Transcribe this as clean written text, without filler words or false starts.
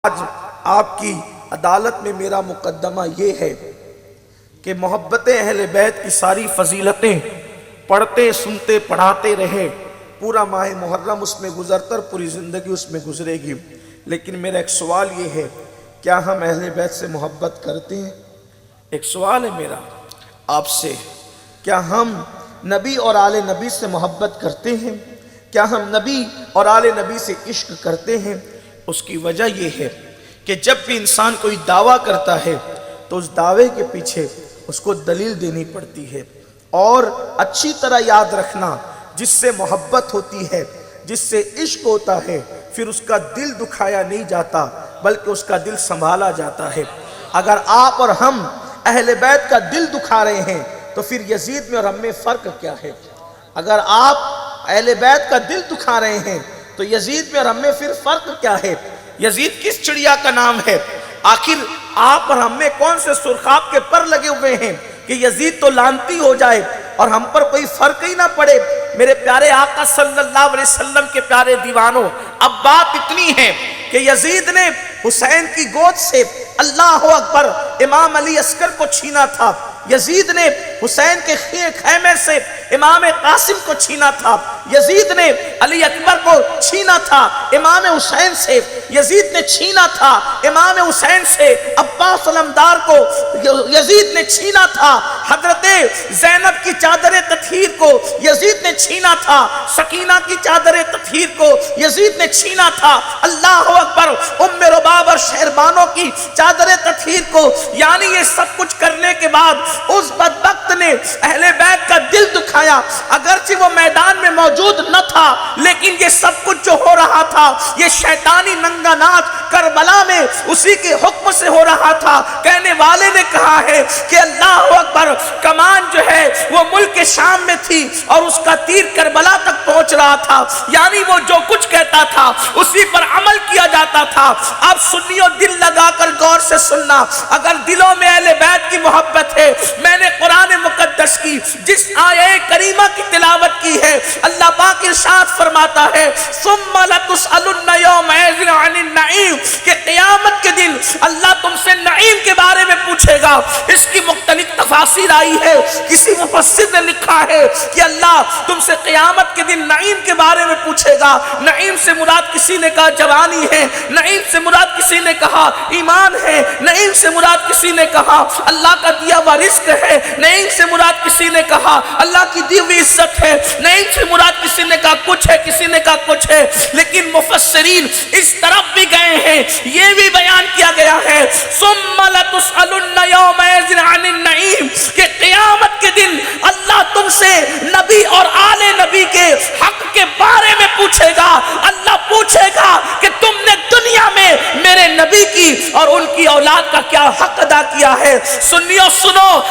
آج آپ کی عدالت میں میرا مقدمہ یہ ہے کہ محبت اہل بیت کی ساری فضیلتیں پڑھتے سنتے پڑھاتے رہے، پورا ماہ محرم اس میں گزرتا اور پوری زندگی اس میں گزرے گی، لیکن میرا ایک سوال یہ ہے، کیا ہم اہل بیت سے محبت کرتے ہیں؟ ایک سوال ہے میرا آپ سے، کیا ہم نبی اور آل نبی سے محبت کرتے ہیں؟ کیا ہم نبی اور آل نبی سے عشق کرتے ہیں؟ اس کی وجہ یہ ہے کہ جب بھی انسان کوئی دعویٰ کرتا ہے تو اس دعوے کے پیچھے اس کو دلیل دینی پڑتی ہے، اور اچھی طرح یاد رکھنا، جس سے محبت ہوتی ہے، جس سے عشق ہوتا ہے، پھر اس کا دل دکھایا نہیں جاتا بلکہ اس کا دل سنبھالا جاتا ہے۔ اگر آپ اور ہم اہل بیت کا دل دکھا رہے ہیں تو پھر یزید میں اور ہم میں فرق کیا ہے؟ اگر آپ اہل بیت کا دل دکھا رہے ہیں تو یزید میں اور ہم میں پھر فرق کیا ہے؟ یزید کس چڑیا کا نام ہے؟ آخر آپ اور ہم میں کون سے سرخاب کے پر لگے ہوئے ہیں کہ یزید تو لعنتی ہو جائے اور ہم پر کوئی فرق ہی نہ پڑے؟ میرے پیارے آقا صلی اللہ علیہ وسلم کے پیارے دیوانوں، اب بات اتنی ہے کہ یزید نے حسین کی گود سے اللہ اکبر امام علی عسکر کو چھینا تھا، یزید نے حسین کے خیمے سے امام قاسم کو چھینا تھا، یزید نے علی اکبر کو چھینا تھا امام حسین سے، یزید نے چھینا تھا امام حسین سے عباس علمدار کو، یزید نے چھینا تھا حضرت زینب کی چادر تطہیر کو، یزید نے چھینا تھا سکینہ کی چادر تطہیر کو، یزید نے چھینا تھا اللہ اکبر ام رباب اور شہربانوں کی چادر تطہیر کو۔ یعنی یہ سب کچھ کرنے کے بعد اس بدبخت نے اہل بیت کا دل دکھایا، اگرچہ وہ میدان میں موجود نہ تھا، لیکن یہ سب کچھ جو ہو رہا تھا یہ شیطانی ننگا ناچ کربلا میں اسی کے حکم سے ہو رہا تھا۔ کہنے والے نے کہا ہے کہ اللہ اکبر کمان جو ہے وہ ملک شام میں تھی اور اس کا تیر کربلا تک پہنچ رہا تھا، یعنی وہ جو کچھ کہتا تھا اسی پر عمل کیا جاتا تھا۔ اب سنیو، دل لگا کر غور سے سننا، اگر دلوں میں اہل بیت کی محبت ہے، میں نے قرآن مقدس کی جس آیہ کریمہ کی تلاوت کی ہے، اللہ پاک ارشاد فرماتا ہے ثم لتسألن یومئذ عن النعیم، کہ قیامت کے دن اللہ تم سے نعیم کے بارے میں پوچھے گا۔ اس کی مختلف تفاسیر آئی ہے، کسی مفسر نے لکھا ہے کہ اللہ تم سے قیامت کے دن نعیم کے بارے میں پوچھے گا۔ نعیم سے مراد کسی نے کہا جوانی ہے، نعیم سے مراد کسی نے کہا ایمان ہے، نعیم سے مراد کسی نے کہا اللہ کا دیا ہوا رزق ہے، نعیم سے مراد کسی نے کہا اللہ کی دی ہوئی عزت ہے، نعیم سے مراد کسی نے کہا کچھ ہے، کسی نے کہا کچھ ہے، لیکن مفسرین اس طرف بھی گئے ہیں، یہ بھی بیان کیا گیا ہے ثم لتسألن یومئذ عن النعیم، کہ قیامت کے دن اللہ تم سے نبی اور آل نبی کے حق کے بارے میں پوچھے گا۔ اللہ پوچھے گا کہ تم نے دنیا میں میرے نبی کی اور ان کی اولاد کا کیا حق ادا کیا ہے۔ سنیو، سنو،